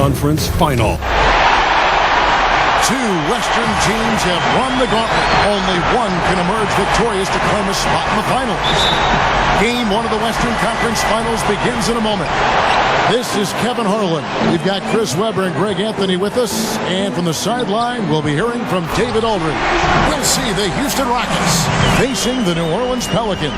Conference Final. Two Western teams have run the gauntlet. Only one can emerge victorious to claim a spot in the finals. Game one of the Western Conference Finals begins in a moment. This is Kevin Harlan. We've got Chris Webber and Greg Anthony with us. And from the sideline, we'll be hearing from David Aldridge. We'll see the Houston Rockets facing the New Orleans Pelicans.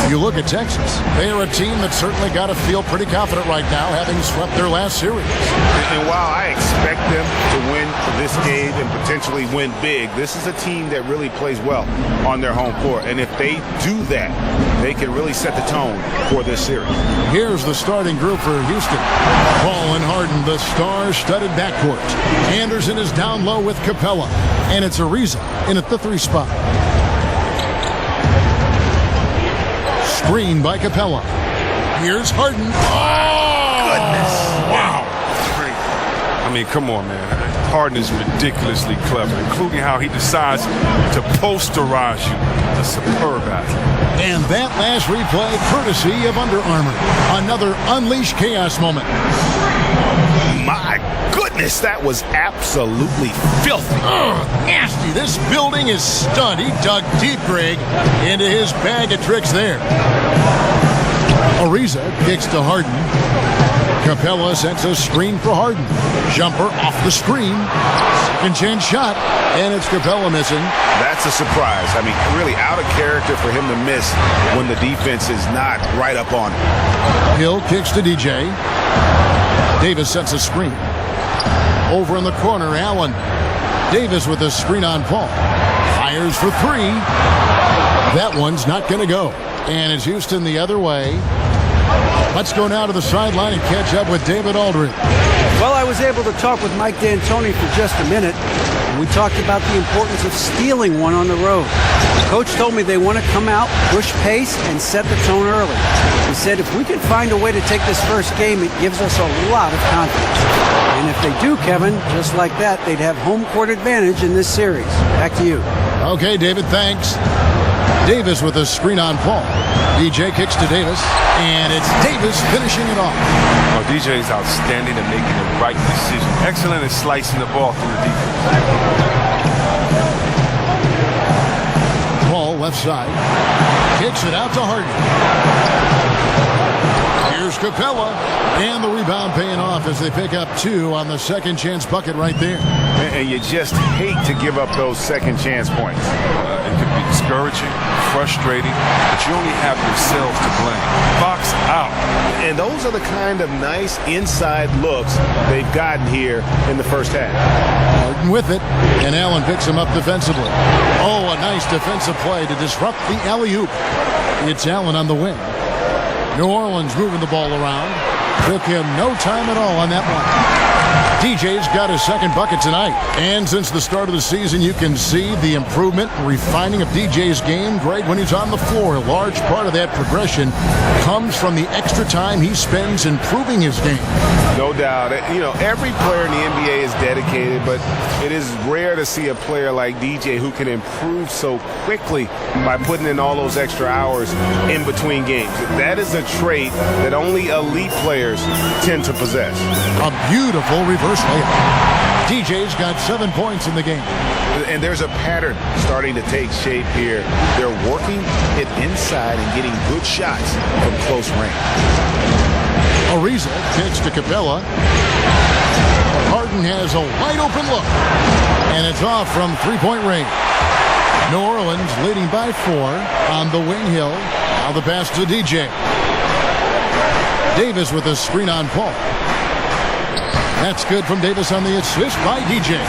You look at Texas, they are a team that certainly got to feel pretty confident right now, having swept their last series. And while I expect them to win this game and potentially win big, this is a team that really plays well on their home court. And if they do that, they can really set the tone for this series. Here's the starting group for Houston. Paul and Harden, the star-studded backcourt. Anderson is down low with Capella. And it's Ariza in at the 3 spot. Screen by Capella. Here's Harden. Oh! Goodness. Wow. I mean, come on, man. Harden is ridiculously clever, including how he decides to posterize you. A superb athlete. And that last replay, courtesy of Under Armour. Another Unleash Chaos moment. My goodness, that was absolutely filthy. Nasty. This building is stunned. He dug deep, Greg, into his bag of tricks there. Ariza kicks to Harden. Capella sets a screen for Harden. Jumper off the screen. Second chance shot. And it's Capella missing. That's a surprise. I mean, really out of character for him to miss when the defense is not right up on him. Hill kicks to DJ. Davis sets a screen. Over in the corner, Allen. Davis with a screen on Paul. Fires for 3. That one's not going to go. And it's Houston the other way. Let's go now to the sideline and catch up with David Aldridge. Well, I was able to talk with Mike D'Antoni for just a minute. We talked about the importance of stealing one on the road. Coach told me they want to come out, push pace, and set the tone early. He said if we can find a way to take this first game, it gives us a lot of confidence. And if they do, Kevin, just like that, they'd have home court advantage in this series. Back to you. Okay, David, thanks. Davis with a screen on Paul. DJ kicks to Davis, and it's Davis finishing it off. Oh, DJ is outstanding at making the right decision. Excellent at slicing the ball through the defense. Paul left side. Kicks it out to Harden. Here's Capella. And the rebound paying off as they pick up 2 on the second chance bucket right there. And you just hate to give up those second chance points. It can be discouraging, frustrating, but you only have yourselves to blame. Box out. And those are the kind of nice inside looks they've gotten here in the first half. Harden with it, and Allen picks him up defensively. Oh, a nice defensive play to disrupt the alley-oop. It's Allen on the wing. New Orleans moving the ball around. Took him no time at all on that one. DJ's got his second bucket tonight. And since the start of the season, you can see the improvement and refining of DJ's game. Greg, when he's on the floor, a large part of that progression comes from the extra time he spends improving his game. No doubt. You know, every player in the NBA is dedicated, but it is rare to see a player like DJ who can improve so quickly by putting in all those extra hours in between games. That is a trait that only elite players tend to possess. A beautiful reverse layup. DJ's got 7 points in the game. And there's a pattern starting to take shape here. They're working it inside and getting good shots from close range. Ariza kicks to Capella. Harden has a wide open look. And it's off from 3-point range. New Orleans leading by 4 on the wing. Hill. Now the pass to DJ. Davis with a screen on Paul. That's good from Davis on the assist by DJ.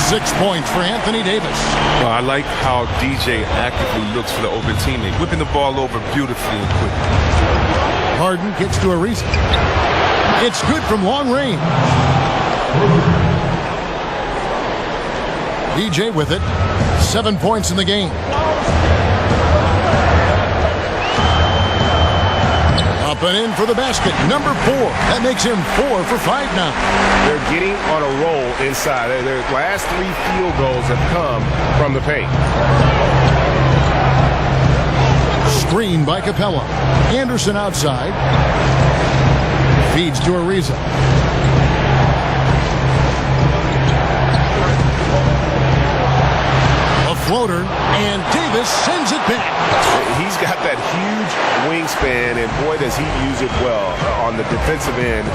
6 points for Anthony Davis. Well, I like how DJ actively looks for the open teammate, whipping the ball over beautifully and quickly. Harden gets to Ariza. It's good from long range. DJ with it. 7 points in the game. Up and in for the basket. Number 4. That makes him 4 for 5 now. They're getting on a roll inside. Their last 3 field goals have come from the paint. Screen by Capella. Anderson outside. Feeds to Ariza. A floater, and Davis sends it back. He's got that huge wingspan, and boy, does he use it well on the defensive end.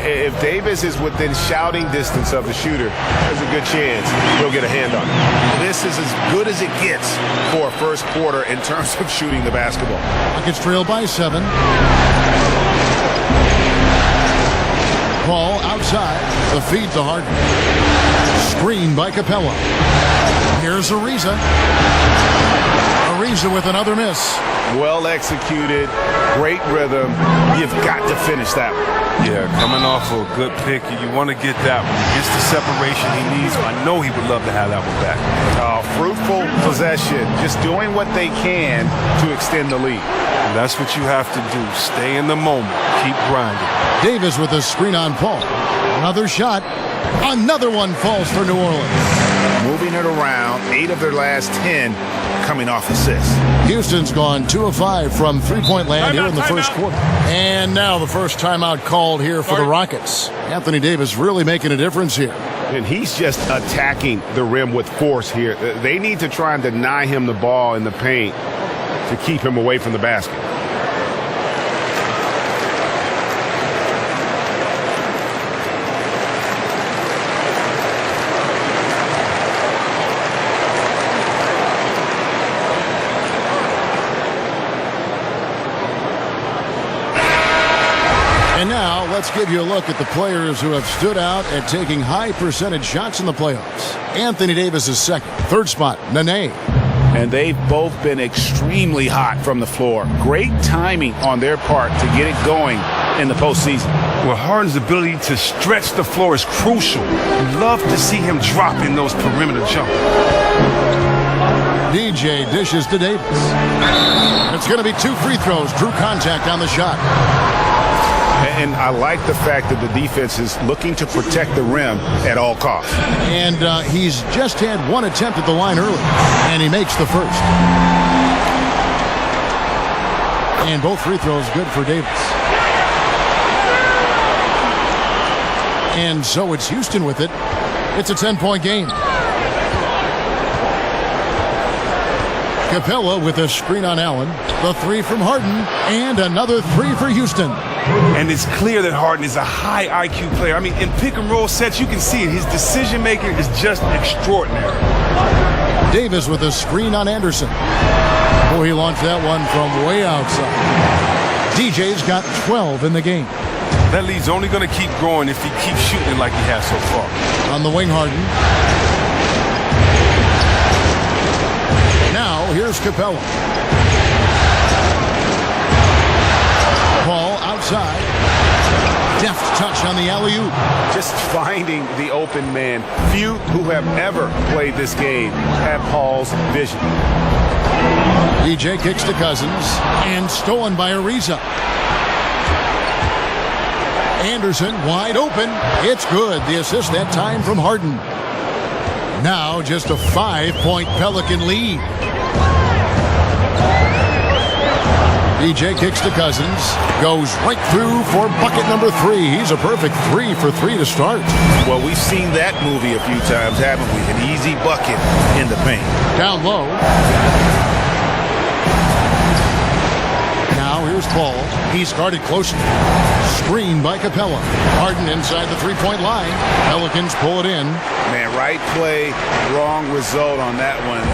If Davis is within shouting distance of the shooter, there's a good chance he'll get a hand on it. This is as good as it gets for a first quarter in terms of shooting the basketball. Rockets trail by 7. Ball outside. The feed to Harden. Screen by Capella. Here's Ariza. Ariza with another miss. Well executed, great rhythm. You've got to finish that one. Yeah, coming off a good pick, you want to get that one. Gets the separation he needs. I know he would love to have that one back. Fruitful possession, just doing what they can to extend the lead. And that's what you have to do. Stay in the moment. Keep grinding. Davis with a screen on Paul. Another shot. Another one falls for New Orleans. Moving it around, 8 of their last 10 coming off assists. Houston's gone 2 of 5 from three-point land here in the first quarter. And now the first timeout called here for the Rockets. Anthony Davis really making a difference here. And he's just attacking the rim with force here. They need to try and deny him the ball in the paint to keep him away from the basket. And now let's give you a look at the players who have stood out at taking high percentage shots in the playoffs. Anthony Davis is second. Third spot, Nene. And they've both been extremely hot from the floor. Great timing on their part to get it going in the postseason. Well, Harden's ability to stretch the floor is crucial. You love to see him dropping those perimeter jumpers. DJ dishes to Davis. It's going to be 2 free throws. Drew contact on the shot. And I like the fact that the defense is looking to protect the rim at all costs. And he's just had 1 attempt at the line early, and he makes the first. And both free throws good for Davis. And so it's Houston with it. It's a 10-point game. Capella with a screen on Allen. The 3 from Harden, and another 3 for Houston. And it's clear that Harden is a high IQ player. I mean, in pick-and-roll sets, you can see it. His decision-making is just extraordinary. Davis with a screen on Anderson. Oh, he launched that one from way outside. DJ's got 12 in the game. That lead's only going to keep growing if he keeps shooting like he has so far. On the wing, Harden. Now, here's Capella. Ball outside. Deft touch on the alley-oop. Just finding the open man. Few who have ever played this game have Paul's vision. DJ kicks to Cousins, and stolen by Ariza. Anderson wide open. It's good. The assist that time from Harden. Now just a 5-point Pelican lead. DJ kicks to Cousins. Goes right through for bucket number 3. He's a perfect 3 for 3 to start. Well, we've seen that movie a few times, haven't we? An easy bucket in the paint. Down low. Now here's Paul. He's guarded closely. Screen by Capella. Harden inside the 3-point line. Pelicans pull it in. Man, right play, wrong result on that one.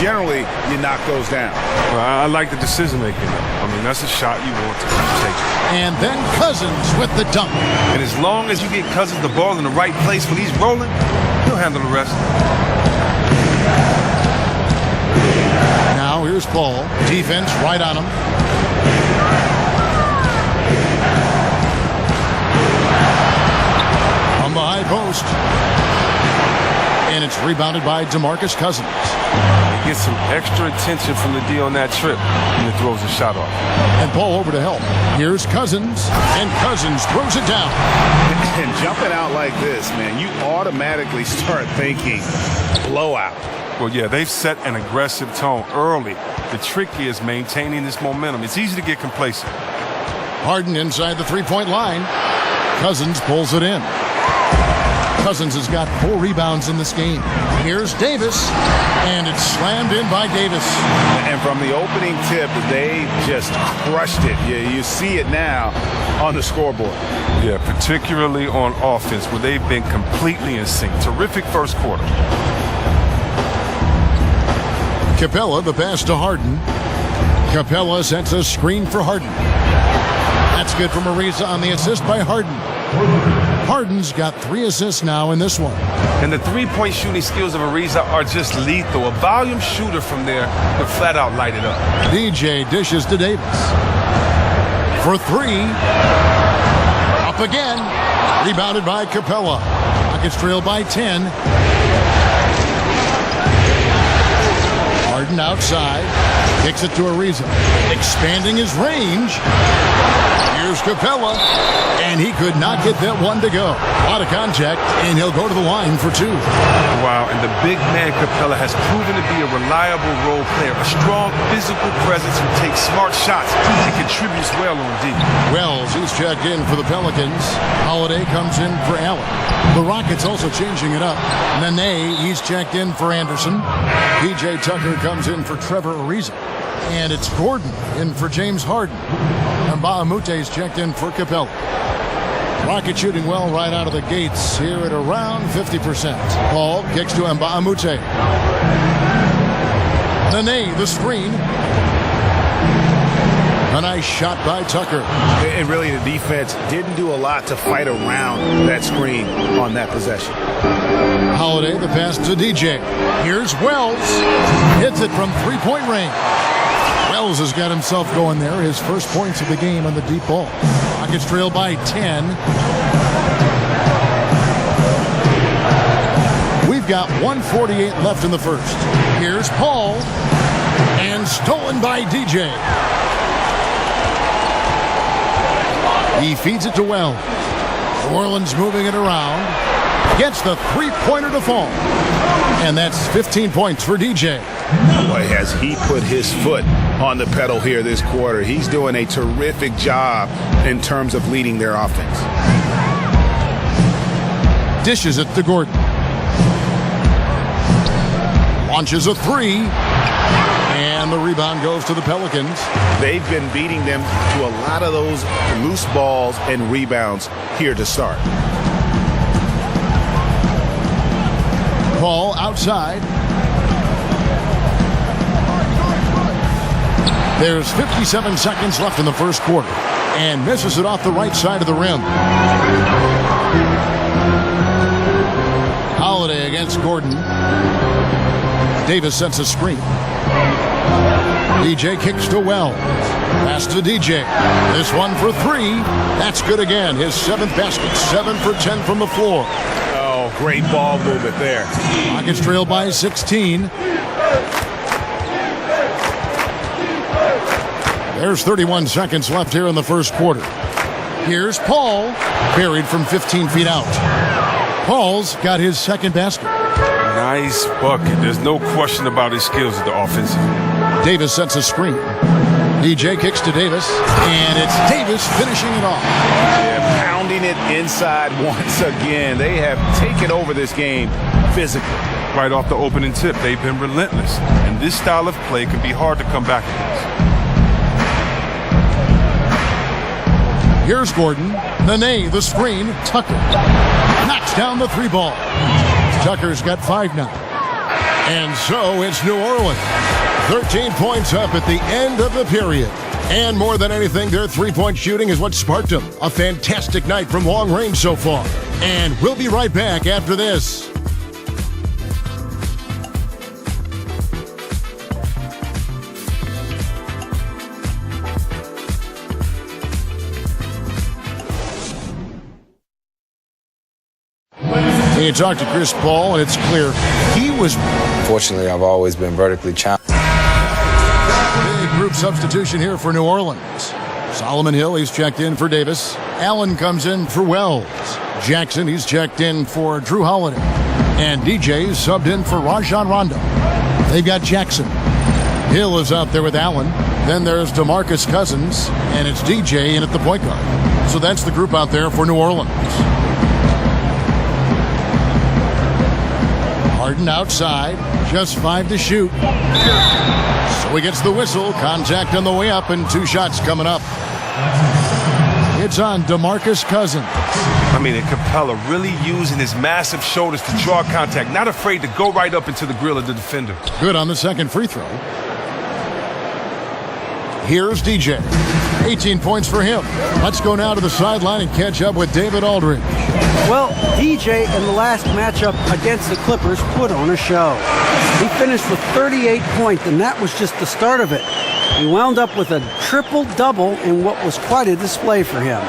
Generally, you knock those down. Well, I like the decision-making, though. I mean, that's a shot you want to take. And then Cousins with the dunk. And as long as you get Cousins the ball in the right place when he's rolling, he'll handle the rest. Now here's Paul. Defense right on him. From the high post. And it's rebounded by DeMarcus Cousins. He gets some extra attention from the D on that trip and he throws the shot off. And Paul over to help. Here's Cousins. And Cousins throws it down. And jumping out like this, man, you automatically start thinking blowout. Well, yeah, they've set an aggressive tone early. The trick is maintaining this momentum. It's easy to get complacent. Harden inside the three-point line. Cousins pulls it in. Cousins has got 4 rebounds in this game. Here's Davis, and it's slammed in by Davis. And from the opening tip, they just crushed it. You see it now on the scoreboard. Yeah, particularly on offense, where they've been completely in sync. Terrific first quarter. Capella, the pass to Harden. Capella sets a screen for Harden. That's good from Ariza on the assist by Harden. Harden's got 3 assists now in this one. And the three-point shooting skills of Ariza are just lethal. A volume shooter from there could flat out light it up. DJ dishes to Davis. For 3. Up again. Rebounded by Capella. Rockets trail by 10. Harden outside. Kicks it to Ariza. Expanding his range. Here's Capella. And he could not get that one to go. A lot of contact, and he'll go to the line for 2. Wow, and the big man Capella has proven to be a reliable role player. A strong physical presence who takes smart shots and contributes well on D. Wells, he's checked in for the Pelicans. Holiday comes in for Allen. The Rockets also changing it up. Nene, he's checked in for Anderson. PJ Tucker comes in for Trevor Ariza. And it's Gordon in for James Harden. And Mbaamute's checked in for Capella. Rocket shooting well right out of the gates here at around 50%. Paul kicks to Mbamute. Nene, the screen. A nice shot by Tucker. And really, the defense didn't do a lot to fight around that screen on that possession. Holiday, the pass to DJ. Here's Wells. Hits it from three-point range. Wells has got himself going there. His first points of the game on the deep ball. Rockets trail by 10. We've got 1:48 left in the first. Here's Paul. And stolen by DJ. He feeds it to Wells. New Orleans moving it around. Gets the three-pointer to fall. And that's 15 points for DJ. Boy, has he put his foot on the pedal here this quarter. He's doing a terrific job in terms of leading their offense. Dishes it to Gordon. Launches a 3. And the rebound goes to the Pelicans. They've been beating them to a lot of those loose balls and rebounds here to start. Paul outside. There's 57 seconds left in the first quarter. And misses it off the right side of the rim. Holiday against Gordon. Davis sets a screen. DJ kicks to Wells. Pass to DJ. This one for 3. That's good again. His 7th basket. 7 for 10 from the floor. Oh, great ball movement there. Rockets trail by 16. There's 31 seconds left here in the first quarter. Here's Paul. Buried from 15 feet out. Paul's got his 2nd basket. Nice bucket. There's no question about his skills at the offensive. Davis sets a screen. DJ kicks to Davis, and it's Davis finishing it off. Yeah, pounding it inside once again. They have taken over this game physically. Right off the opening tip, they've been relentless. And this style of play can be hard to come back against. Here's Gordon. Nene, the screen. Tucker knocks down the 3 ball. Tucker's got 5 now. And so it's New Orleans. 13 points up at the end of the period. And more than anything, their three-point shooting is what sparked them. A fantastic night from long range so far. And we'll be right back after this. You talk to Chris Paul, and it's clear he was... Fortunately, I've always been vertically challenged. Big group substitution here for New Orleans. Solomon Hill, he's checked in for Davis. Allen comes in for Wells. Jackson, he's checked in for Drew Holiday. And DJ subbed in for Rajon Rondo. They've got Jackson. Hill is out there with Allen. Then there's DeMarcus Cousins, and it's DJ in at the point guard. So that's the group out there for New Orleans. Harden outside, just 5 to shoot. So he gets the whistle, contact on the way up, and 2 shots coming up. It's on DeMarcus Cousins. I mean, and Capella really using his massive shoulders to draw contact, not afraid to go right up into the grill of the defender. Good on the second free throw. Here's DJ. 18 points for him. Let's go now to the sideline and catch up with David Aldridge. Well, DJ in the last matchup against the Clippers put on a show. He finished with 38 points, and that was just the start of it. He wound up with a triple-double in what was quite a display for him.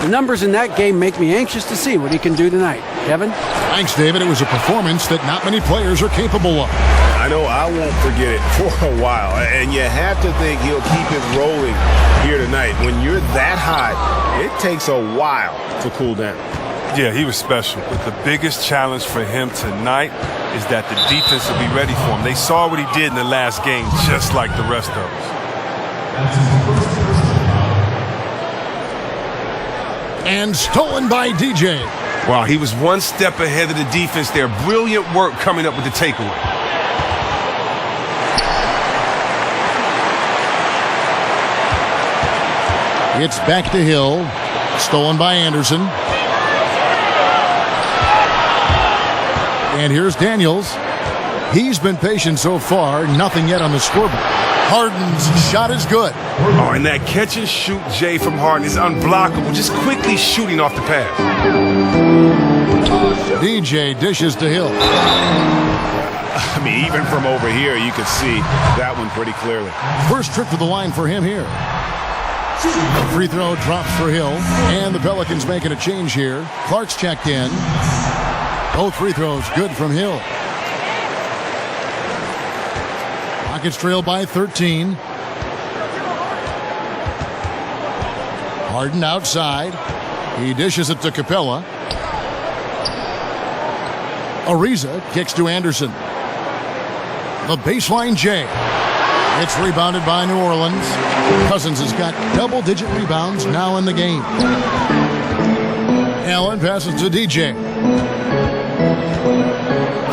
The numbers in that game make me anxious to see what he can do tonight. Kevin? Thanks, David. It was a performance that not many players are capable of. I know I won't forget it for a while, and you have to think he'll keep it rolling here tonight. When you're that hot, it takes a while to cool down. Yeah, he was special. But the biggest challenge for him tonight is that the defense will be ready for him. They saw what he did in the last game, just like the rest of us. And stolen by DJ. Wow, he was one step ahead of the defense there. Brilliant work coming up with the takeaway. It's back to Hill. Stolen by Anderson. And here's Daniels. He's been patient so far. Nothing yet on the scoreboard. Harden's shot is good. Oh, and that catch and shoot Jay from Harden is unblockable. Just quickly shooting off the pass. DJ dishes to Hill. I mean, even from over here, you could see that one pretty clearly. First trip to the line for him here. The free throw drops for Hill. And the Pelicans making a change here. Clark's checked in. Both free throws good from Hill. Rockets trail by 13. Harden outside. He dishes it to Capella. Ariza kicks to Anderson. The baseline J. It's rebounded by New Orleans. Cousins has got double-digit rebounds now in the game. Allen passes to DJ.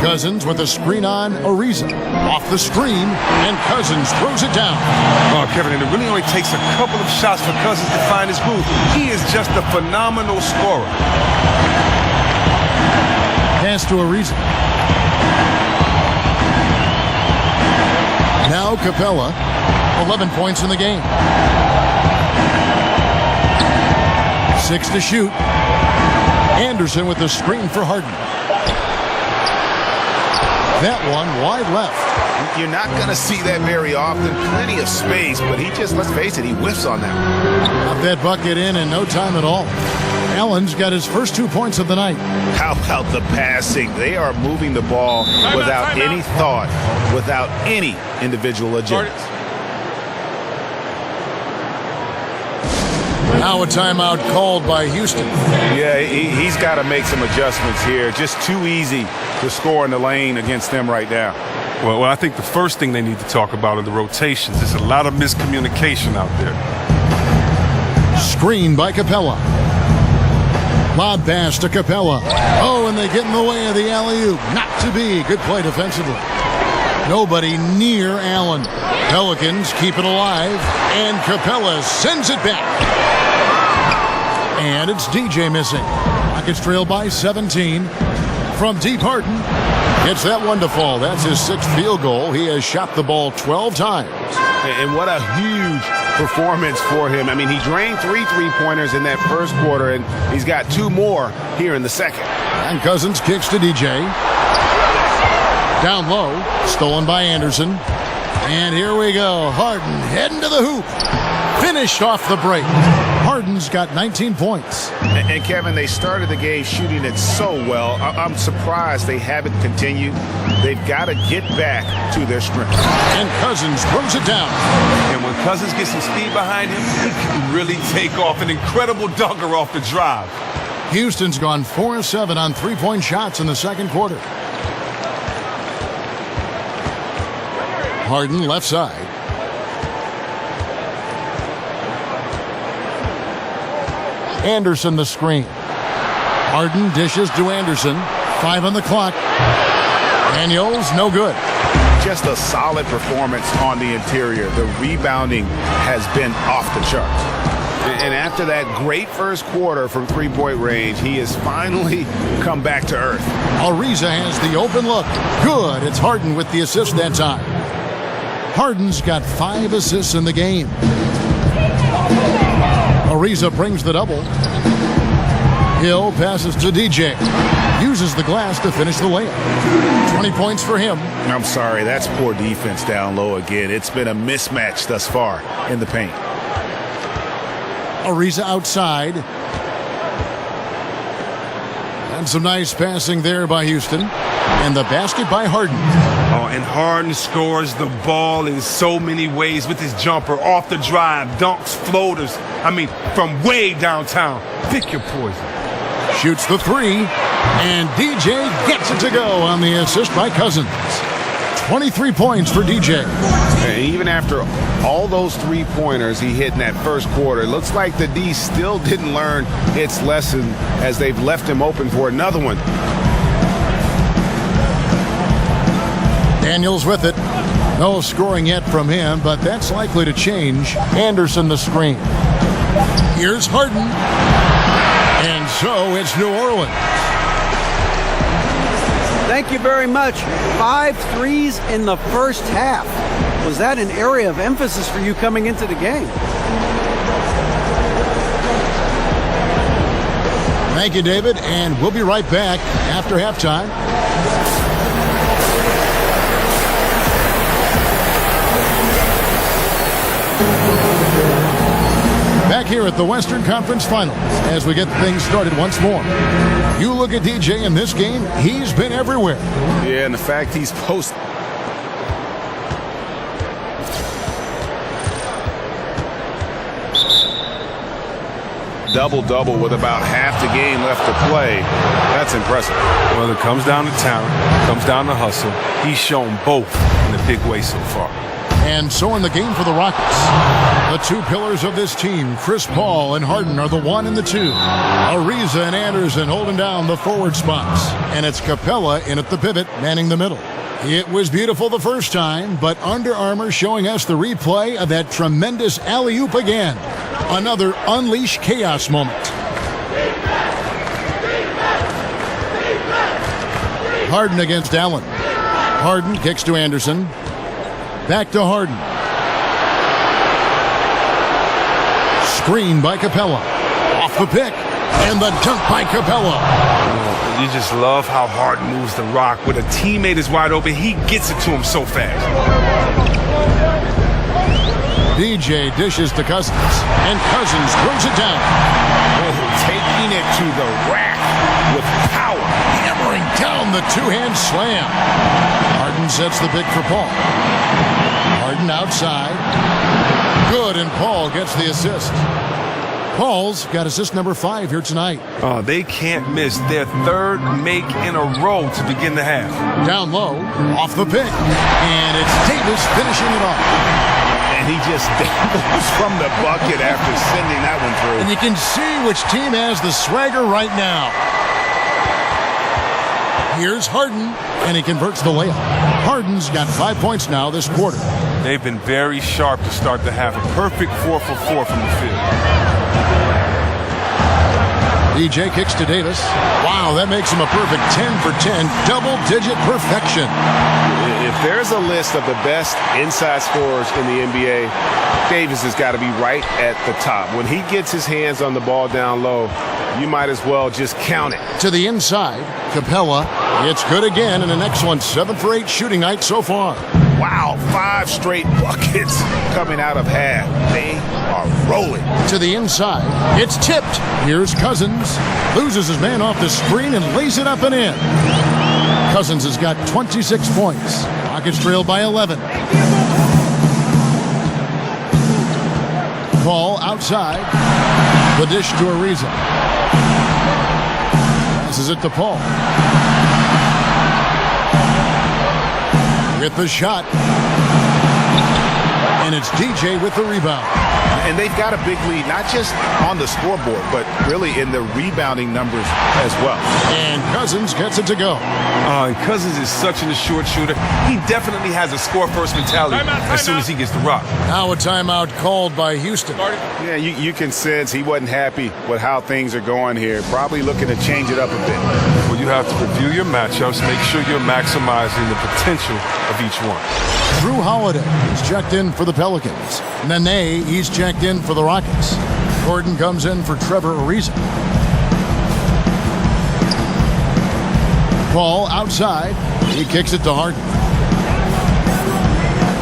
Cousins with a screen on Ariza. Off the screen, and Cousins throws it down. Oh, Kevin, and it really only takes a couple of shots for Cousins to find his groove. He is just a phenomenal scorer. Pass to Ariza. Now Capella, 11 points in the game. 6 to shoot. Anderson with the screen for Harden. That one wide left. You're not going to see that very often. Plenty of space, but he just, let's face it, he whiffs on that. Got that bucket in no time at all. Allen's got his first 2 points of the night. How about the passing? They are moving the ball without any thought, without any individual agenda. Now a timeout called by Houston. Yeah, he's got to make some adjustments here. Just too easy to score in the lane against them right now. Well, I think the first thing they need to talk about are the rotations. There's a lot of miscommunication out there. Screen by Capella. Lob pass to Capella. Oh, and they get in the way of the alley-oop. Not to be. Good play defensively. Nobody near Allen. Pelicans keep it alive, and Capella sends it back. And it's DJ missing. Rockets trail by 17. From deep, Harden gets that one to fall. That's his 6th field goal. He has shot the ball 12 times. And what a huge performance for him. I mean, he drained 3 3-pointers in that first quarter, and he's got 2 more here in the second. And Cousins kicks to DJ. Down low, stolen by Anderson. And here we go. Harden heading to the hoop. Finished off the break. Harden's got 19 points. And Kevin, they started the game shooting it so well. I'm surprised they haven't continued. They've got to get back to their strength. And Cousins throws it down. And when Cousins gets some speed behind him, he can really take off. An incredible dunker off the drive. Houston's gone 4 of 7 on 3-point shots in the second quarter. Harden left side. Anderson the screen. Harden dishes to Anderson. 5 on the clock. Daniels, no good. Just a solid performance on the interior. The rebounding has been off the charts. And after that great first quarter from three-point range, he has finally come back to earth. Ariza has the open look. Good. It's Harden with the assist that time. Harden's got 5 assists in the game. Ariza brings the double. Hill passes to DJ. Uses the glass to finish the layup. 20 points for him. I'm sorry, that's poor defense down low again. It's been a mismatch thus far in the paint. Ariza outside. And some nice passing there by Houston. And the basket by Harden. Oh, and Harden scores the ball in so many ways with his jumper, off the drive, dunks, floaters. I mean, from way downtown. Pick your poison. Shoots the 3. And DJ gets it to go on the assist by Cousins. 23 points for DJ. And even after all those three-pointers he hit in that first quarter, it looks like the D still didn't learn its lesson as they've left him open for another one. Daniels with it. No scoring yet from him, but that's likely to change. Anderson the screen. Here's Harden. And so it's New Orleans. Thank you very much. 5 threes in the first half. Was that an area of emphasis for you coming into the game? Thank you, David, and we'll be right back after halftime. Back here at the Western Conference Finals as we get things started once more. You look at DJ in this game, he's been everywhere. Yeah, and the fact he's double-double with about half the game left to play. That's impressive. Well, it comes down to talent, comes down to hustle. He's shown both in a big way so far. And so in the game for the Rockets, the 2 pillars of this team, Chris Paul and Harden, are the 1 and the 2. Ariza and Anderson holding down the forward spots. And it's Capella in at the pivot, manning the middle. It was beautiful the first time, but Under Armour showing us the replay of that tremendous alley-oop again. Another unleash chaos moment. Harden against Allen. Harden kicks to Anderson. Back to Harden. Screen by Capella. Off the pick. And the dunk by Capella. You just love how Harden moves the rock. When a teammate is wide open, he gets it to him so fast. DJ dishes to Cousins. And Cousins throws it down. taking it to the rack with power. Hammering down the two-hand slam. Harden sets the pick for Paul. Harden outside. Good, and Paul gets the assist. Paul's got assist number 5 here tonight. Oh, they can't miss their third make in a row to begin the half. Down low, off the pick, and it's Davis finishing it off. And he just dangles from the bucket after sending that one through. And you can see which team has the swagger right now. Here's Harden, and he converts the layup. Harden's got 5 points now this quarter. They've been very sharp to start the half. A perfect 4 for 4 from the field. DJ kicks to Davis. Wow, that makes him a perfect 10 for 10, double-digit perfection. If there's a list of the best inside scorers in the NBA, Davis has got to be right at the top. When he gets his hands on the ball down low, you might as well just count it. To the inside, Capella. It's good again, and an excellent 7 for 8 shooting night so far. Wow, 5 straight buckets coming out of half. They are rolling. To the inside, it's tipped. Here's Cousins. Loses his man off the screen and lays it up and in. Cousins has got 26 points. Rockets trail by 11. Paul outside. The dish to Ariza. Passes it to Paul. With the shot. And it's DJ with the rebound. And they've got a big lead, not just on the scoreboard, but really in the rebounding numbers as well. And Cousins gets it to go. And Cousins is such an assured shooter. He definitely has a score-first mentality as soon as he gets the rock. Now a timeout called by Houston. Yeah, you can sense he wasn't happy with how things are going here. Probably looking to change it up a bit. Well, you have to review your matchups, make sure you're maximizing the potential of each one. Drew Holiday is checked in for the Pelicans. Nene, he's checked in for the Rockets. Gordon comes in for Trevor Ariza. Paul outside. He kicks it to Harden.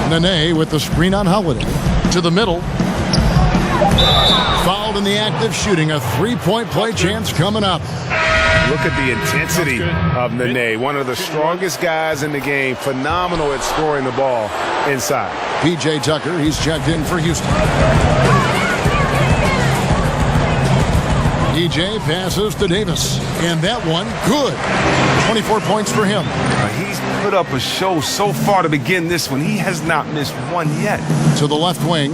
Nene with the screen on Holiday. To the middle. Fouled in the act of shooting. A three-point play chance coming up. Look at the intensity of Nene, one of the strongest guys in the game. Phenomenal at scoring the ball inside. P.J. Tucker, he's checked in for Houston. DJ passes to Davis. And that one, good. 24 points for him. He's put up a show so far to begin this one. He has not missed one yet. To the left wing.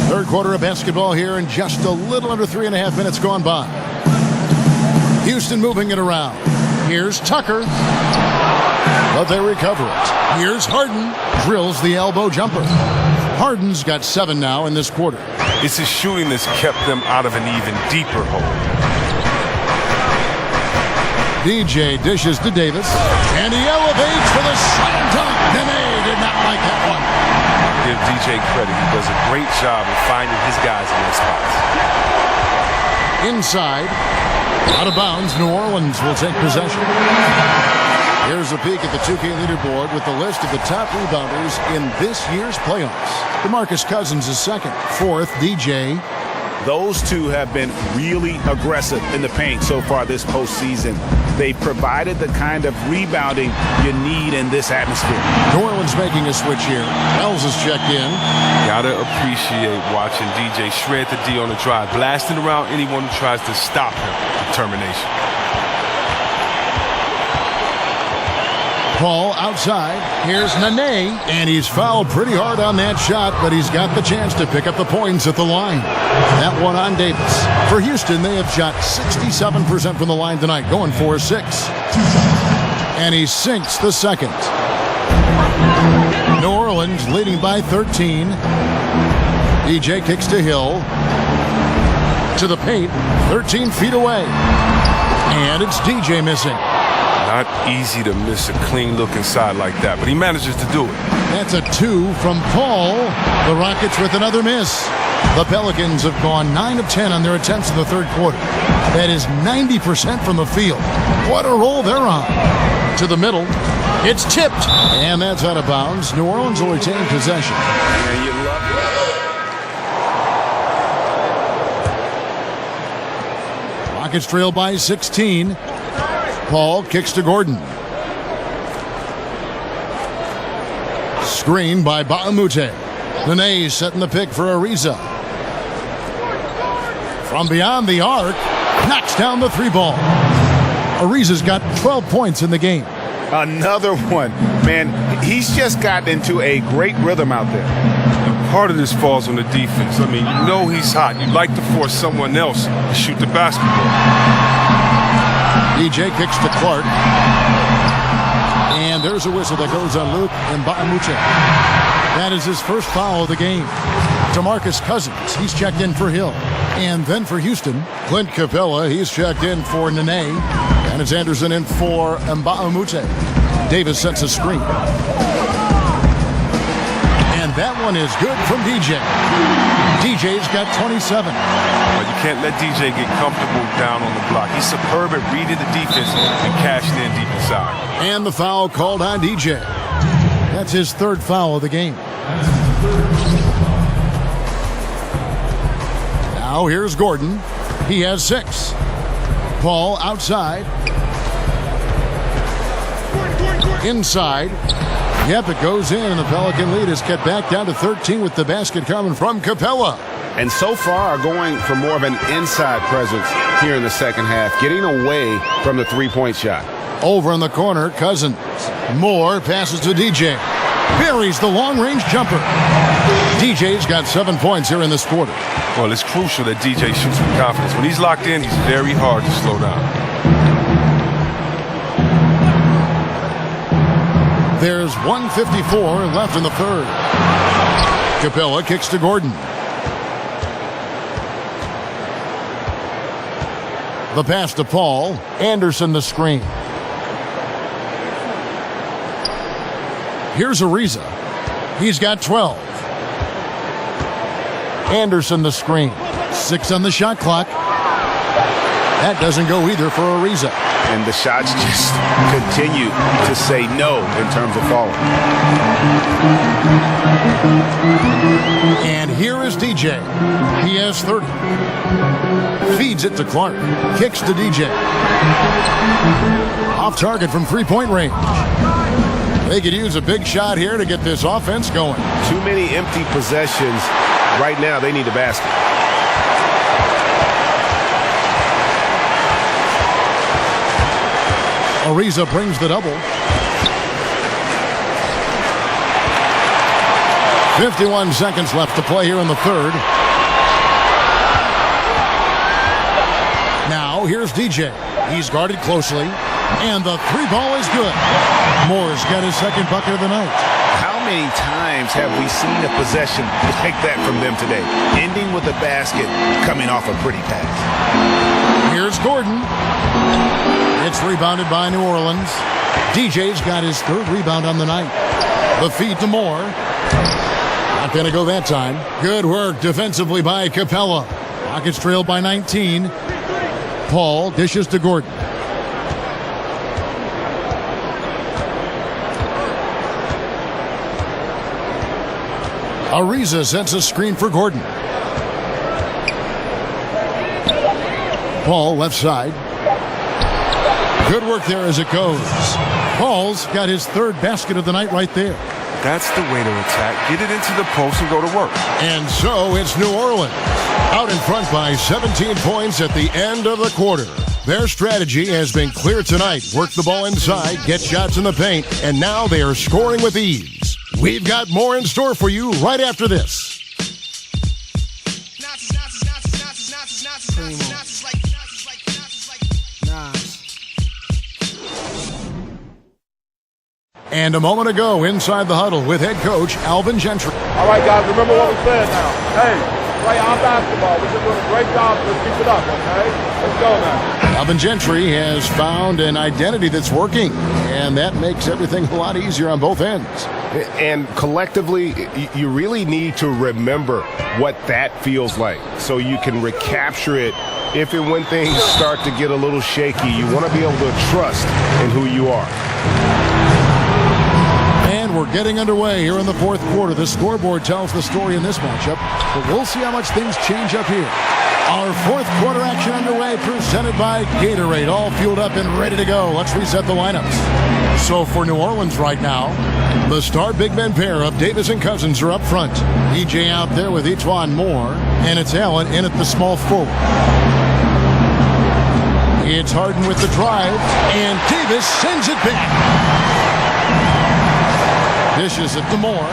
Third quarter of basketball here, and just a little under 3.5 minutes gone by. Houston moving it around. Here's Tucker. But they recover it. Here's Harden. Drills the elbow jumper. Harden's got 7 now in this quarter. It's his shooting that's kept them out of an even deeper hole. DJ dishes to Davis. And he elevates for the slam dunk. Nene did not like that one. Give DJ credit. He does a great job of finding his guys in their spots. Inside. Out of bounds. New Orleans will take possession. Here's a peek at the 2K leaderboard with the list of the top rebounders in this year's playoffs. DeMarcus Cousins is second. Fourth, DJ. Those two have been really aggressive in the paint so far this postseason. They provided the kind of rebounding you need in this atmosphere. New Orleans making a switch here. Wells is checked in. Gotta appreciate watching DJ shred the D on the drive, blasting around anyone who tries to stop him. Determination. Paul outside. Here's Nene. And he's fouled pretty hard on that shot, but he's got the chance to pick up the points at the line. That one on Davis. For Houston, they have shot 67% from the line tonight, going 4-6. And he sinks the second. New Orleans leading by 13. DJ kicks to Hill. To the paint, 13 feet away. And it's DJ missing. Not easy to miss a clean look inside like that, but he manages to do it. That's a 2 from Paul. The Rockets with another miss. The Pelicans have gone 9 of 10 on their attempts in the third quarter. That is 90% from the field. What a roll they're on. To the middle. It's tipped. And that's out of bounds. New Orleans will retain possession. And you love it. Rockets trail by 16. Paul kicks to Gordon. Screen by Baamute. Nene setting the pick for Ariza. From beyond the arc, knocks down the 3-ball. Ariza's got 12 points in the game. Another one. Man, he's just gotten into a great rhythm out there. Part of this falls on the defense. I mean, you know he's hot. You'd like to force someone else to shoot the basketball. DJ kicks to Clark. And there's a whistle that goes on Luke Mbaamuche. That is his first foul of the game. DeMarcus Cousins, he's checked in for Hill. And then for Houston, Clint Capella, he's checked in for Nene. And it's Anderson in for Mbaamuche. Davis sets a screen. And that one is good from DJ. DJ's got 27. But you can't let DJ get comfortable down on the block. He's superb at reading the defense and cashing in deep inside. And the foul called on DJ. That's his third foul of the game. Now here's Gordon. He has 6. Paul outside. Inside. Yep, it goes in, and the Pelican lead is cut back down to 13 with the basket coming from Capella. And so far going for more of an inside presence here in the second half, getting away from the three-point shot. Over in the corner, Cousins. Moore passes to DJ. buries the long-range jumper. DJ's got 7 points here in this quarter. Well, it's crucial that DJ shoots with confidence. When he's locked in, he's very hard to slow down. There's 1:54 left in the third. Capella kicks to Gordon. The pass to Paul. Anderson the screen. Here's Ariza. He's got 12. Anderson the screen. 6 on the shot clock. That doesn't go either for Ariza. And the shots just continue to say no in terms of falling. And here is DJ. He has 30. Feeds it to Clark. Kicks to DJ. Off target from three-point range. They could use a big shot here to get this offense going. Too many empty possessions. Right now, they need a basket. Ariza brings the double. 51 seconds left to play here in the third. Now, here's DJ. He's guarded closely, and the three ball is good. Moore's got his second bucket of the night. How many times have we seen a possession like that from them today? Ending with a basket, coming off a pretty pass. Here's Gordon. It's rebounded by New Orleans. DJ's got his third rebound on the night. The feed to Moore. Not going to go that time. Good work defensively by Capella. Rockets trailed by 19. Paul dishes to Gordon. Ariza sets a screen for Gordon. Paul left side. Good work there as it goes. Paul's got his third basket of the night right there. That's the way to attack. Get it into the post and go to work. And so it's New Orleans out in front by 17 points at the end of the quarter. Their strategy has been clear tonight. Work the ball inside, get shots in the paint, and now they are scoring with ease. We've got more in store for you right after this. And a moment ago, inside the huddle with head coach Alvin Gentry. All right, guys, remember what we said now. Hey, play our basketball. We're doing a great job. Let's keep it up, okay? Let's go now. Alvin Gentry has found an identity that's working, and that makes everything a lot easier on both ends. And collectively, you really need to remember what that feels like so you can recapture it if and when things start to get a little shaky. You want to be able to trust in who you are. And we're getting underway here in the fourth quarter. The scoreboard tells the story in this matchup, but we'll see how much things change up here. Our fourth quarter action underway, presented by Gatorade, all fueled up and ready to go. Let's reset the lineups. So for New Orleans right now, the star big men pair of Davis and Cousins are up front. EJ out there with Etuan Moore, and it's Allen in at the small forward. It's Harden with the drive, and Davis sends it back. Dishes it to Moore.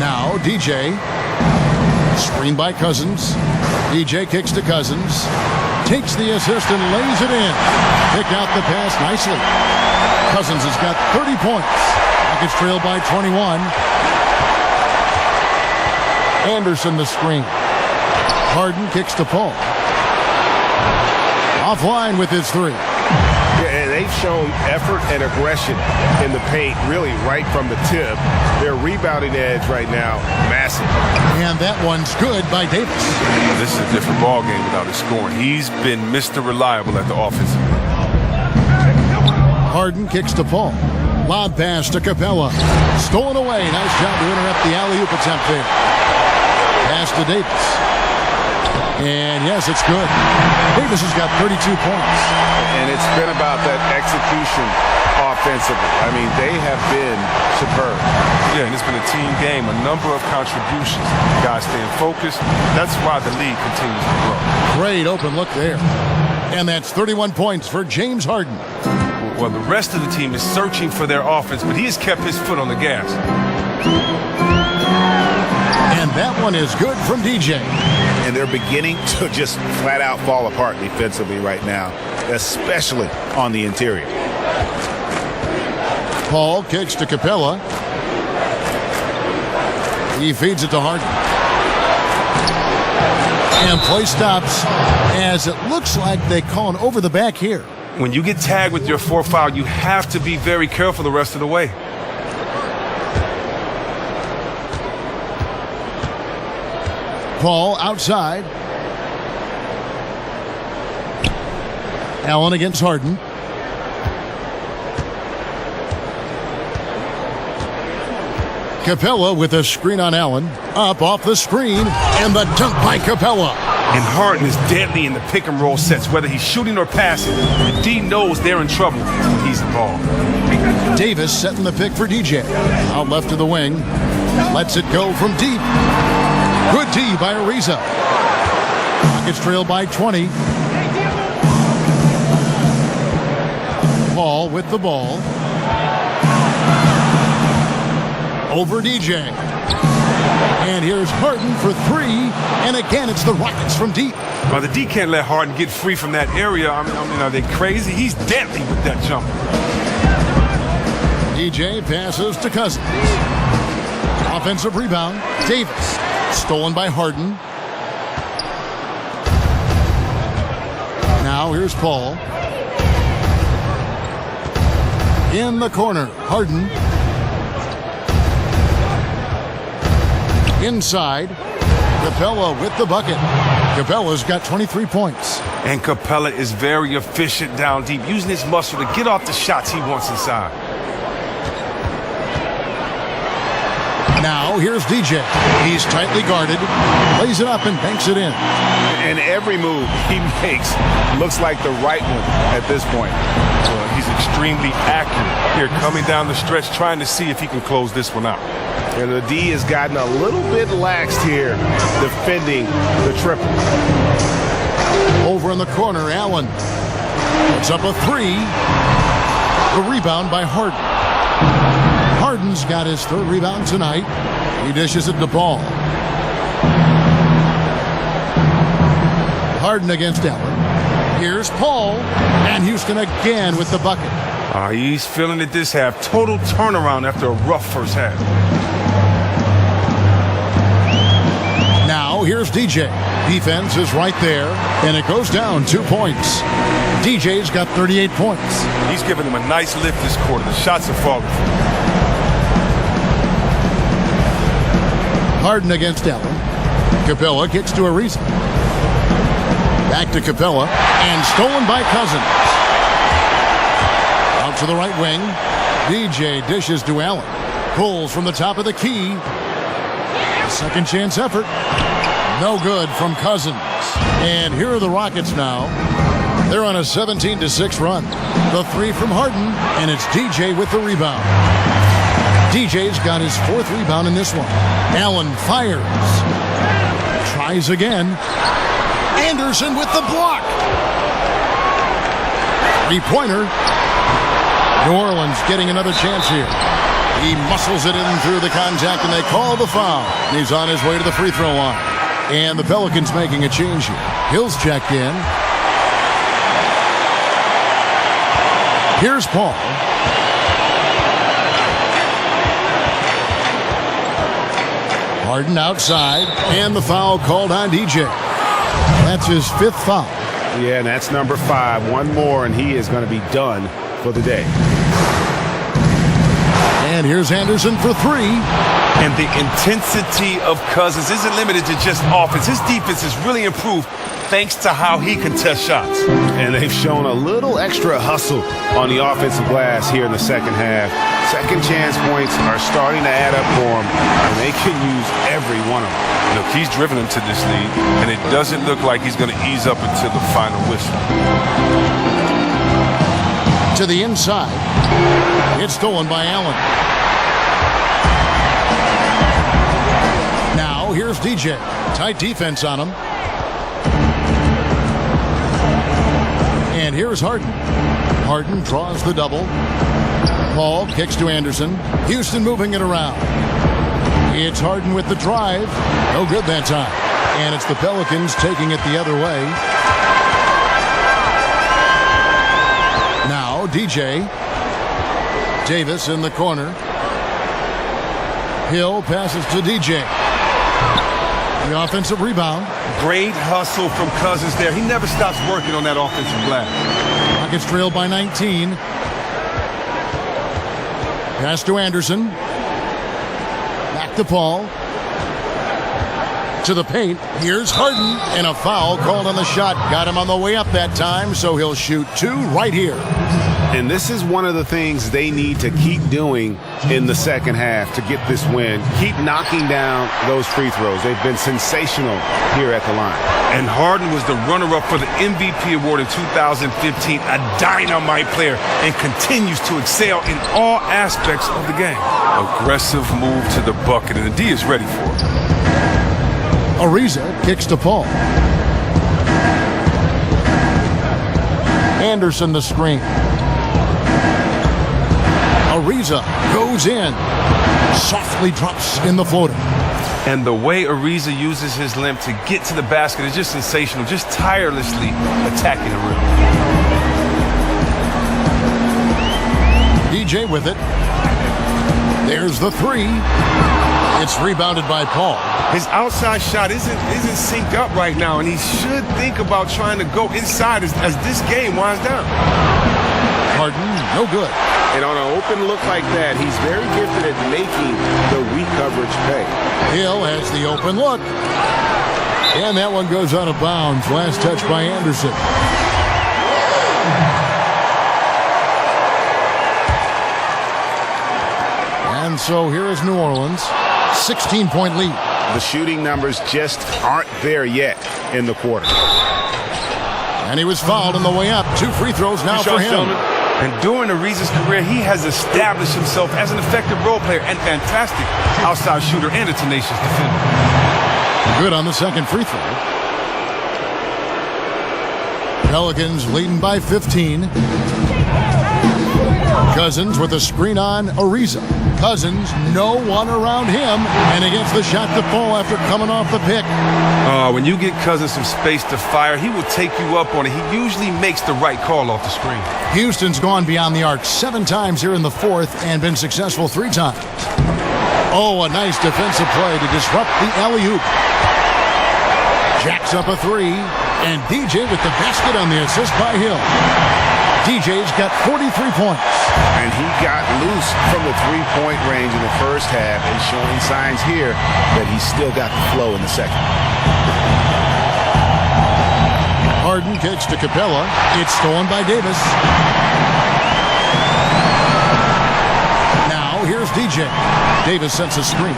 Now DJ. Screened by Cousins. DJ kicks to Cousins. Takes the assist and lays it in. Pick out the pass nicely. Cousins has got 30 points. Rockets trailed by 21. Anderson the screen. Harden kicks to Paul. Offline with his three. Yeah, and they've shown effort and aggression in the paint, really right from the tip. Their rebounding edge right now, massive. And that one's good by Davis. This is a different ball game without his scoring. He's been Mr. Reliable at the offensive. Harden kicks to Paul. Lob pass to Capella. Stolen away. Nice job to interrupt the alley-oop attempt there. Pass to Davis. And yes, it's good. Davis has got 32 points. And it's been about that execution offensively. I mean, they have been superb. Yeah, and it's been a team game, a number of contributions. Guys staying focused. That's why the league continues to grow. Great open look there. And that's 31 points for James Harden. Well, the rest of the team is searching for their offense, but he has kept his foot on the gas. And that one is good from DJ. And they're beginning to just flat out fall apart defensively right now, especially on the interior. Paul kicks to Capella. He feeds it to Harden. And play stops as it looks like they call an over the back here. When you get tagged with your 4th foul, you have to be very careful the rest of the way. Paul outside. Allen against Harden. Capella with a screen on Allen. Up off the screen, and the dunk by Capella. And Harden is deadly in the pick and roll sets, whether he's shooting or passing. The D knows they're in trouble when he's involved. Davis setting the pick for DJ. Out left to the wing. Lets it go from deep. Good D by Ariza. Rockets trail by 20. Paul with the ball. Over DJ. And here's Harden for 3. And again, it's the Rockets from deep. Well, the D can't let Harden get free from that area. I mean, are they crazy? He's deadly with that jumper. DJ passes to Cousins. Offensive rebound. Davis. Stolen by Harden. Now here's Paul. In the corner. Harden. Inside. Capella with the bucket. Capella's got 23 points. And Capella is very efficient down deep, using his muscle to get off the shots he wants inside. Now here's DJ. He's tightly guarded. Lays it up and banks it in. And every move he makes looks like the right one at this point. Well, he's extremely accurate here, coming down the stretch, trying to see if he can close this one out. And the D has gotten a little bit laxed here defending the triple. Over in the corner, Allen puts up a 3. The rebound by Harden. Harden's got his 3rd rebound tonight. He dishes it to Paul. Harden against Allen. Here's Paul. And Houston again with the bucket. He's feeling it this half. Total turnaround after a rough first half. Now here's DJ. Defense is right there, and it goes down 2 points. DJ's got 38 points. He's giving them a nice lift this quarter. The shots are falling. Harden against Allen. Capella kicks to Ariza. Back to Capella, and stolen by Cousins. Out to the right wing. DJ dishes to Allen. Pulls from the top of the key. A second chance effort. No good from Cousins. And here are the Rockets now. They're on a 17-6 run. The 3 from Harden, and it's DJ with the rebound. DJ's got his 4th rebound in this one. Allen fires. Tries again. Anderson with the block. 3-pointer. New Orleans getting another chance here. He muscles it in through the contact, and they call the foul. He's on his way to the free throw line. And the Pelicans making a change here. Hill's checked in. Here's Paul. Harden outside, and the foul called on DJ. That's his 5th foul. Yeah, and that's number 5. One more, and he is going to be done for the day. And here's Anderson for 3. And the intensity of Cousins isn't limited to just offense. His defense has really improved thanks to how he contests shots. And they've shown a little extra hustle on the offensive glass here in the second half. Second chance points are starting to add up for him, and they can use every one of them. Look, he's driven him to this lead, and it doesn't look like he's going to ease up until the final whistle. To the inside. It's stolen by Allen. Now here's DJ. Tight defense on him. And And here's Harden. Harden draws the double. Paul kicks to Anderson. Houston moving it around. It's Harden with the drive. No good that time. And it's the Pelicans taking it the other way. Now DJ. Davis in the corner. Hill passes to DJ. The offensive rebound. Great hustle from Cousins there. He never stops working on that offensive glass. Rockets trail by 19. Pass to Anderson. Back to Paul. To the paint. Here's Harden. And a foul called on the shot. Got him on the way up that time, so he'll shoot 2 right here. And this is one of the things they need to keep doing in the second half to get this win. Keep knocking down those free throws. They've been sensational here at the line. And Harden was the runner-up for the MVP award in 2015, a dynamite player, and continues to excel in all aspects of the game. Aggressive move to the bucket, and the D is ready for it. Ariza kicks to Paul. Anderson the screen. Ariza goes in. Softly drops in the floater. And the way Ariza uses his length to get to the basket is just sensational, just tirelessly attacking the rim. DJ with it. There's the 3. It's rebounded by Paul. His outside shot isn't synced up right now, and he should think about trying to go inside as this game winds down. Harden, no good. And on an open look like that, he's very gifted at making the weak coverage pay. Hill has the open look. And that one goes out of bounds. Last touch by Anderson. And so here is New Orleans. 16-point lead. The shooting numbers just aren't there yet in the quarter. And he was fouled on the way up. 2 free throws now for him. And during Ariza's career, he has established himself as an effective role player and fantastic outside shooter and a tenacious defender. Good on the second free throw. Pelicans leading by 15. Cousins with a screen on Ariza. Cousins, no one around him, and he gets the shot to fall after coming off the pick. When you get Cousins some space to fire, he will take you up on it. He usually makes the right call off the screen. Houston's gone beyond the arc 7 times here in the fourth and been successful 3 times. Oh, a nice defensive play to disrupt the alley-oop. Jacks up a 3, and DJ with the basket on the assist by Hill. DJ's got 43 points. And he got loose from the three-point range in the first half and showing signs here that he's still got the flow in the second. Harden kicks to Capella. It's stolen by Davis. Now here's DJ. Davis sets a screen.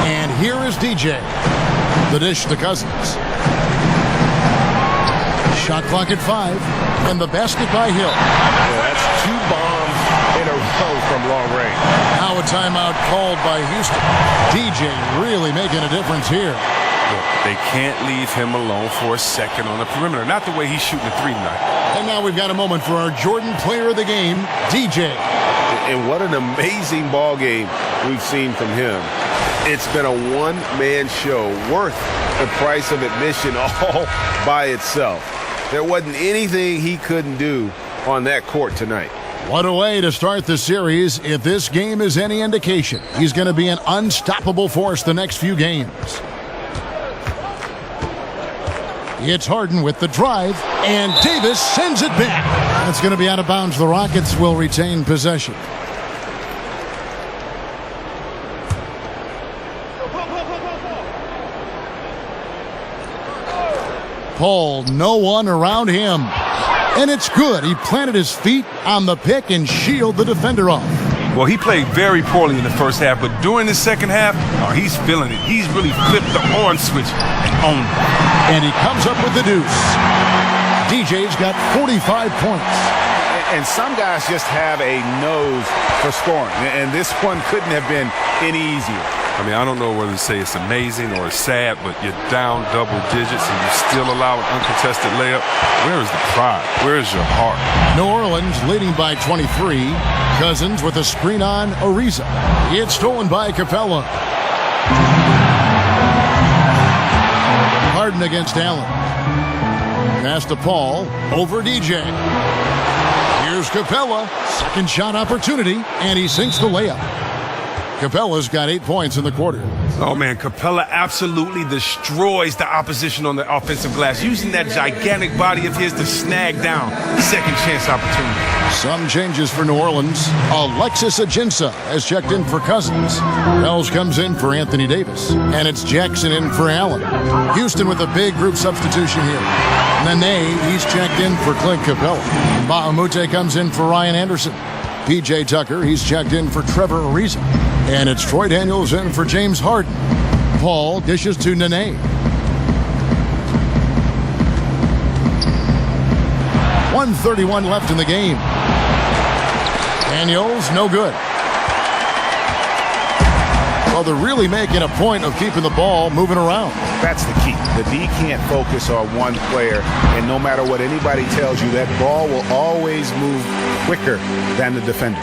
And here is DJ. The dish to Cousins. Shot clock at 5, and the basket by Hill. Yeah, that's 2 bombs in a row from long range. Now a timeout called by Houston. DJ really making a difference here. They can't leave him alone for a second on the perimeter. Not the way he's shooting the 3 tonight. And now we've got a moment for our Jordan player of the game, DJ. And what an amazing ball game we've seen from him. It's been a one-man show worth the price of admission all by itself. There wasn't anything he couldn't do on that court tonight. What a way to start the series. If this game is any indication, he's going to be an unstoppable force the next few games. It's Harden with the drive, and Davis sends it back. That's going to be out of bounds. The Rockets will retain possession. Paul, no one around him. And it's good. He planted his feet on the pick and shielded the defender off. Well, he played very poorly in the first half, but during the second half, he's feeling it. He's really flipped the on switch and owned it. And he comes up with the deuce. DJ's got 45 points. And some guys just have a nose for scoring. And this one couldn't have been any easier. I mean, I don't know whether to say it's amazing or it's sad, but you're down double digits and you still allow an uncontested layup. Where is the pride? Where is your heart? New Orleans leading by 23. Cousins with a screen on Ariza. It's stolen by Capella. Harden against Allen. Pass to Paul. Over DJ. Here's Capella. Second shot opportunity. And he sinks the layup. Capella's got 8 points in the quarter. Oh, man, Capella absolutely destroys the opposition on the offensive glass, using that gigantic body of his to snag down second chance opportunity. Some changes for New Orleans. Alexis Ajinça has checked in for Cousins. Wells comes in for Anthony Davis. And it's Jackson in for Allen. Houston with a big group substitution here. Nene, he's checked in for Clint Capella. Bahamute comes in for Ryan Anderson. P.J. Tucker, he's checked in for Trevor Ariza. And it's Troy Daniels in for James Harden. Paul dishes to Nene. 1:31 left in the game. Daniels, no good. Well, they're really making a point of keeping the ball moving around. That's the key. The D can't focus on one player, and no matter what anybody tells you, that ball will always move quicker than the defender.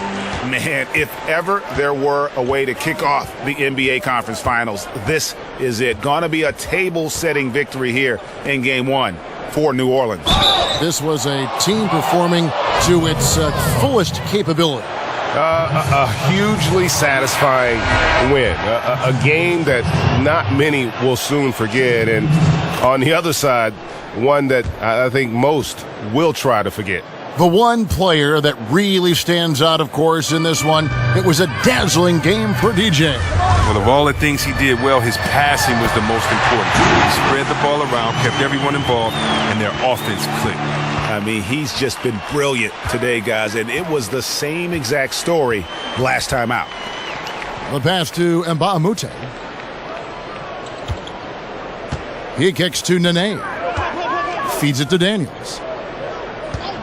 Man, if ever there were a way to kick off the NBA Conference Finals, this is it. Gonna be a table-setting victory here in Game 1 for New Orleans. This was a team performing to its fullest capability. A hugely satisfying win. A game that not many will soon forget. And on the other side, one that I think most will try to forget. The one player that really stands out, of course, in this one, it was a dazzling game for DJ. Well, of all the things he did well, his passing was the most important. He spread the ball around, kept everyone involved, and their offense clicked. I mean, he's just been brilliant today, guys, and it was the same exact story last time out. The pass to Mbaamute. He kicks to Nene. Feeds it to Daniels.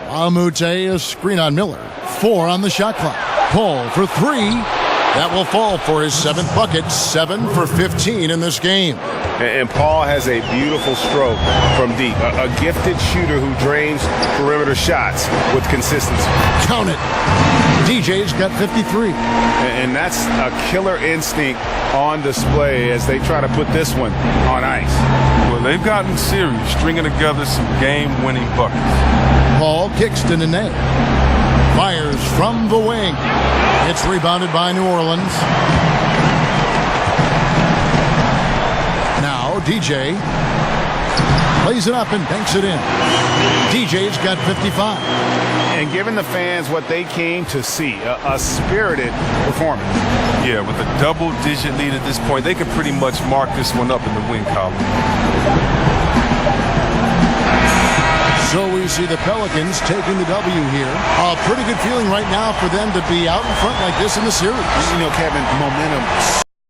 Mbaamute, a screen on Miller. 4 on the shot clock. Paul for 3. That will fall for his 7th bucket. 7 for 15 in this game. And Paul has a beautiful stroke from deep. A gifted shooter who drains perimeter shots with consistency. Count it. DJ's got 53. And that's a killer instinct on display as they try to put this one on ice. Well, they've gotten serious, stringing together some game-winning buckets. Paul kicks to Nene. Fires from the wing. It's rebounded by New Orleans. Now DJ plays it up and banks it in. DJ's got 55. And giving the fans what they came to see, a spirited performance. Yeah, with a double-digit lead at this point, they can pretty much mark this one up in the win column. So we see the Pelicans taking the W here. A pretty good feeling right now for them to be out in front like this in the series. You know, Kevin, momentum